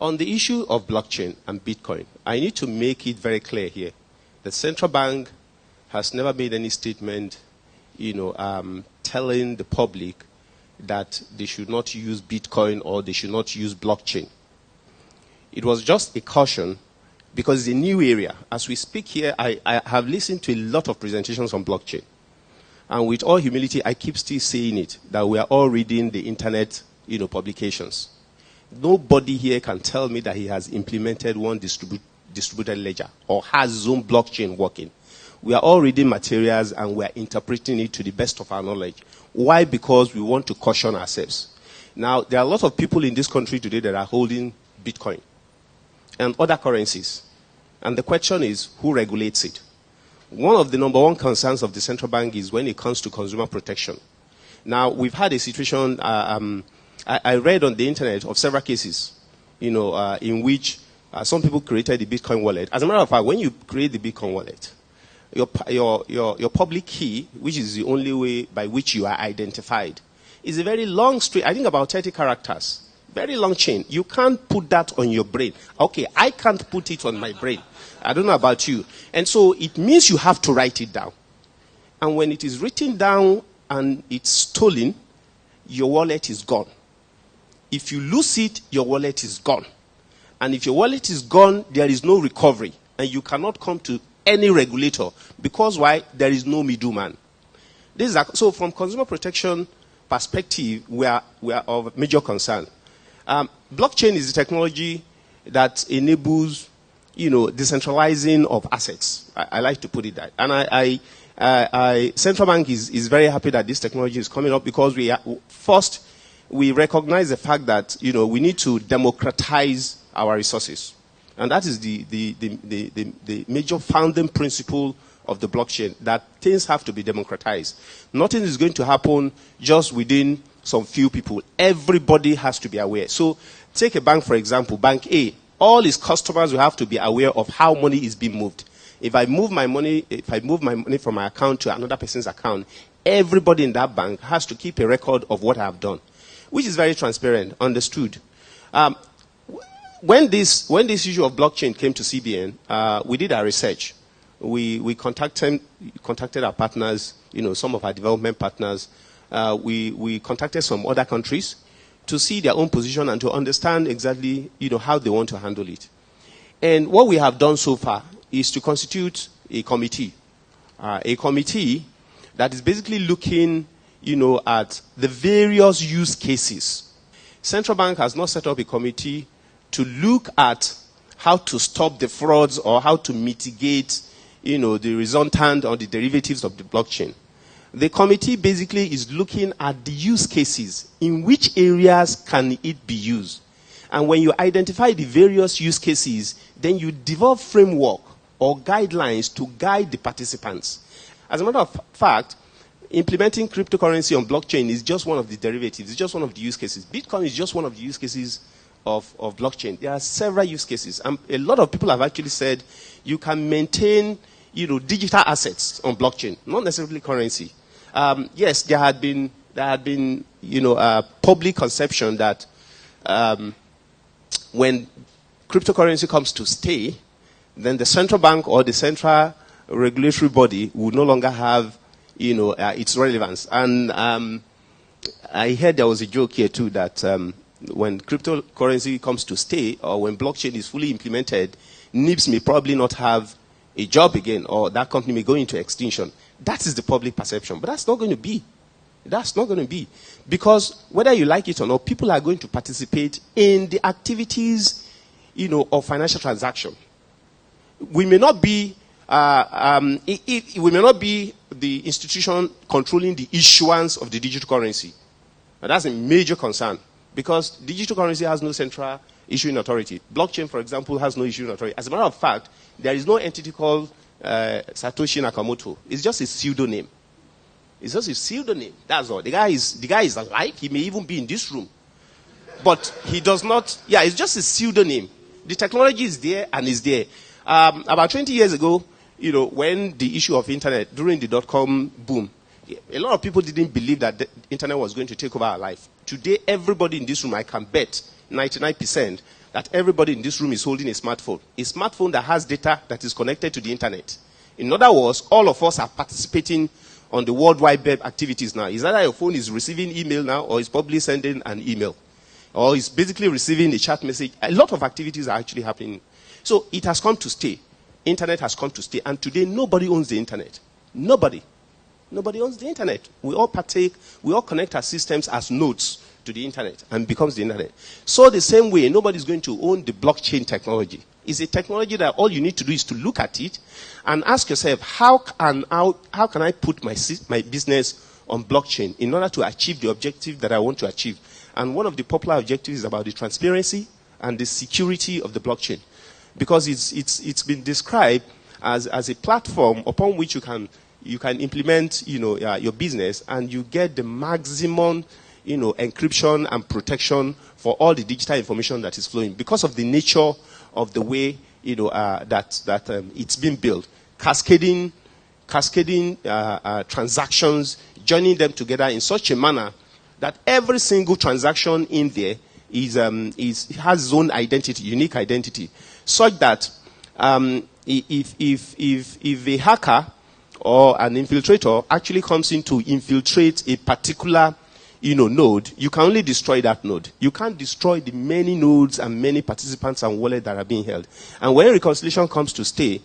On the issue of blockchain and Bitcoin, I need to make it very clear here. The central bank has never made any statement, telling the public that they should not use Bitcoin or they should not use blockchain. It was just a caution because it's a new area. As we speak here, I have listened to a lot of presentations on blockchain. And with all humility, I keep still saying it, that we are all reading the internet, publications. Nobody here can tell me that he has implemented one distributed ledger or has his own blockchain working. We are all reading materials and we are interpreting it to the best of our knowledge. Why? Because we want to caution ourselves. Now, there are a lot of people in this country today that are holding Bitcoin and other currencies. And the question is, who regulates it? One of the number one concerns of the central bank is when it comes to consumer protection. Now, we've had a situation, I read on the internet of several cases, in which some people created the Bitcoin wallet. As a matter of fact, when you create the Bitcoin wallet, your public key, which is the only way by which you are identified, is a very long string, I think about 30 characters. Very long chain. You can't put that on your brain. Okay, I can't put it on my brain. I don't know about you. And so it means you have to write it down. And when it is written down and it's stolen, your wallet is gone. If you lose it, your wallet is gone. And if your wallet is gone, there is no recovery. And you cannot come to any regulator. Because why? There is no middleman. So from consumer protection perspective, we are of major concern. Blockchain is the technology that enables, decentralizing of assets. I like to put it that. And Central Bank is very happy that this technology is coming up because we recognize the fact that, we need to democratize our resources. And that is the major founding principle of the blockchain, that things have to be democratized. Nothing is going to happen just within some few people. Everybody has to be aware. So take a bank, for example, Bank A. All its customers will have to be aware of how money is being moved. If I move my money from my account to another person's account, everybody in that bank has to keep a record of what I have done, which is very transparent, understood. When this issue of blockchain came to CBN, we did our research. We contacted our partners, some of our development partners. We contacted some other countries to see their own position and to understand exactly, how they want to handle it. And what we have done so far is to constitute a committee that is basically looking, at the various use cases. Central Bank has not set up a committee to look at how to stop the frauds or how to mitigate, the resultant or the derivatives of the blockchain. The committee basically is looking at the use cases. In which areas can it be used? And when you identify the various use cases, then you develop framework or guidelines to guide the participants. As a matter of fact, implementing cryptocurrency on blockchain is just one of the derivatives. It's just one of the use cases. Bitcoin is just one of the use cases of blockchain. There are several use cases. And a lot of people have actually said you can maintain, digital assets on blockchain, not necessarily currency. Yes, there had been public conception that when cryptocurrency comes to stay, then the central bank or the central regulatory body will no longer have, its relevance. And I heard there was a joke here too that when cryptocurrency comes to stay or when blockchain is fully implemented, NIBS may probably not have a job again or that company may go into extinction. That is the public perception. But that's not going to be. That's not going to be. Because whether you like it or not, people are going to participate in the activities, of financial transaction. We may not be, we may not be the institution controlling the issuance of the digital currency. And that's a major concern. Because digital currency has no central issuing authority. Blockchain, for example, has no issuing authority. As a matter of fact, there is no entity called Satoshi Nakamoto. It's just a pseudonym. It's just a pseudonym. That's all. The guy is alive. He may even be in this room. But he does not, it's just a pseudonym. The technology is there and is there. About 20 years ago, when the issue of internet, during the dot-com boom, a lot of people didn't believe that the internet was going to take over our life. Today, everybody in this room, I can bet, 99%, that everybody in this room is holding a smartphone that has data that is connected to the internet. In other words, all of us are participating on the World Wide Web activities now. Is that your phone is receiving email now, or is probably sending an email, or is basically receiving a chat message? A lot of activities are actually happening. So it has come to stay. Internet has come to stay. And today, nobody owns the internet. Nobody. Nobody owns the internet. We all partake, we all connect our systems as nodes to the internet and becomes the internet. So the same way, nobody's going to own the blockchain technology. It's a technology that all you need to do is to look at it and ask yourself, how can I put my business on blockchain in order to achieve the objective that I want to achieve? And one of the popular objectives is about the transparency and the security of the blockchain. Because it's been described as a platform upon which you can implement, your business, and you get the maximum, encryption and protection for all the digital information that is flowing because of the nature of the way, that it's been built. Cascading transactions, joining them together in such a manner that every single transaction in there has its own identity, unique identity, such that if a hacker or an infiltrator actually comes in to infiltrate a particular node, you can only destroy that node. You can't destroy the many nodes and many participants and wallets that are being held. And when reconciliation comes to stay,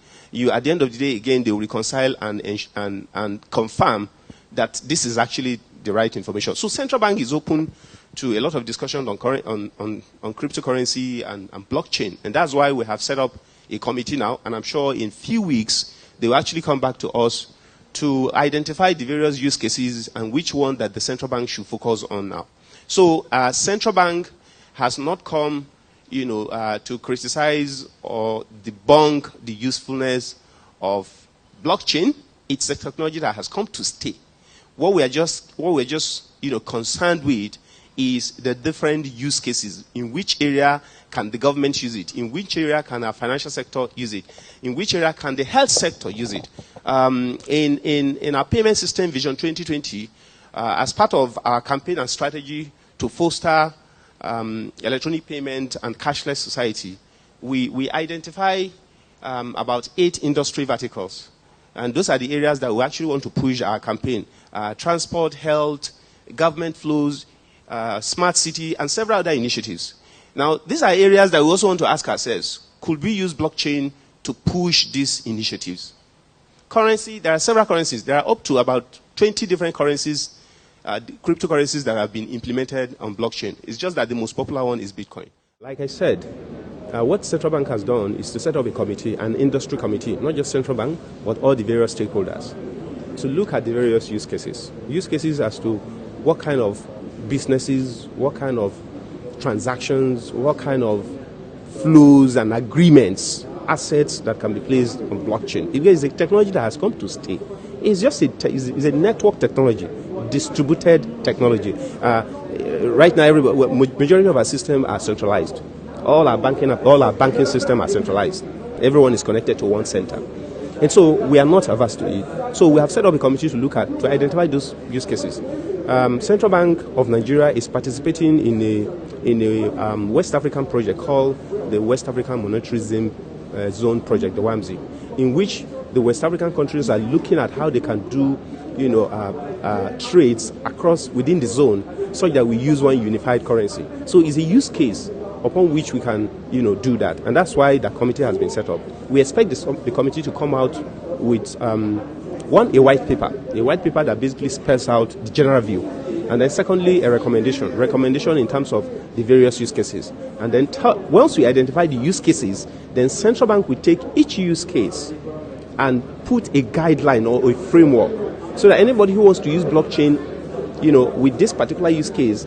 at the end of the day, again, they will reconcile and confirm that this is actually the right information. So central bank is open to a lot of discussion on cryptocurrency and blockchain. And that's why we have set up a committee now. And I'm sure in a few weeks, they will actually come back to us to identify the various use cases and which one that the central bank should focus on now. So central bank has not come, to criticize or debunk the usefulness of blockchain. It's a technology that has come to stay. What we're just concerned with is the different use cases. In which area can the government use it? In which area can our financial sector use it? In which area can the health sector use it? In our payment system Vision 2020, as part of our campaign and strategy to foster electronic payment and cashless society, we identify about 8 industry verticals. And those are the areas that we actually want to push our campaign. Transport, health, government flows, smart city, and several other initiatives. Now, these are areas that we also want to ask ourselves, could we use blockchain to push these initiatives? Currency, there are several currencies. There are up to about 20 different currencies, cryptocurrencies that have been implemented on blockchain. It's just that the most popular one is Bitcoin. Like I said, what central bank has done is to set up a committee, an industry committee, not just central bank, but all the various stakeholders, to look at the various use cases. Use cases as to what kind of businesses, what kind of transactions, what kind of flows and agreements, assets that can be placed on blockchain. It is a technology that has come to stay. It's just a network technology, distributed technology. Right now, majority of our systems are centralized. All our banking system are centralized. Everyone is connected to one center. And so we are not averse to it. So we have set up a committee to identify those use cases. Central Bank of Nigeria is participating in a West African project called the West African Monetarism Zone Project, the WAMZ, in which the West African countries are looking at how they can do, trades within the zone, such that we use one unified currency. So it's a use case upon which we can, do that, and that's why the committee has been set up. We expect the committee to come out with a white paper that basically spells out the general view, and then secondly, a recommendation in terms of the various use cases. And then once we identify the use cases, then central bank will take each use case and put a guideline or a framework so that anybody who wants to use blockchain, with this particular use case,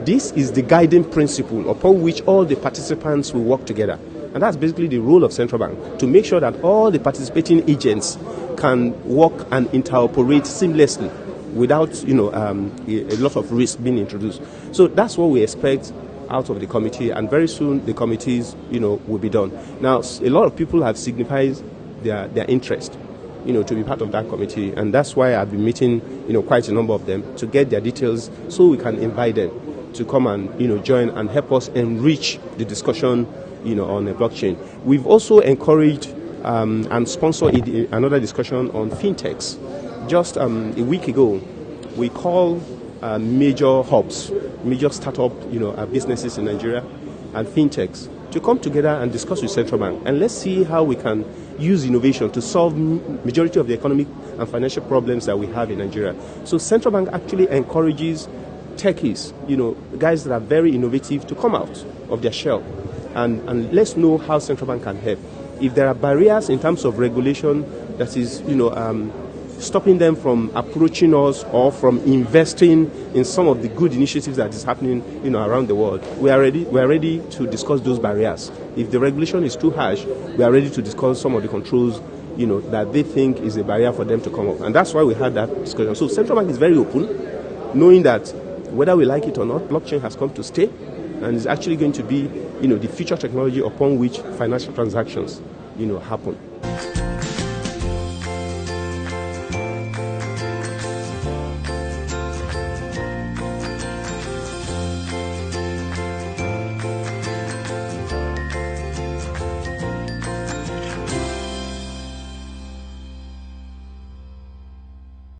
this is the guiding principle upon which all the participants will work together. And that's basically the role of central bank, to make sure that all the participating agents can work and interoperate seamlessly without, a lot of risk being introduced. So that's what we expect out of the committee, and very soon the committees, will be done. Now, a lot of people have signified their interest, to be part of that committee, and that's why I've been meeting, quite a number of them to get their details so we can invite them to come and, join and help us enrich the discussion on a blockchain. We've also encouraged and sponsored another discussion on fintechs. Just a week ago, we called major hubs, major startup businesses in Nigeria and fintechs to come together and discuss with Central Bank. And let's see how we can use innovation to solve majority of the economic and financial problems that we have in Nigeria. So Central Bank actually encourages techies, guys that are very innovative, to come out of their shell. And let's know how Central Bank can help. If there are barriers in terms of regulation that is, stopping them from approaching us or from investing in some of the good initiatives that is happening, around the world, we are ready to discuss those barriers. If the regulation is too harsh, we are ready to discuss some of the controls, that they think is a barrier for them to come up. And that's why we had that discussion. So Central Bank is very open, knowing that whether we like it or not, blockchain has come to stay and is actually going to be, the future technology upon which financial transactions, happen.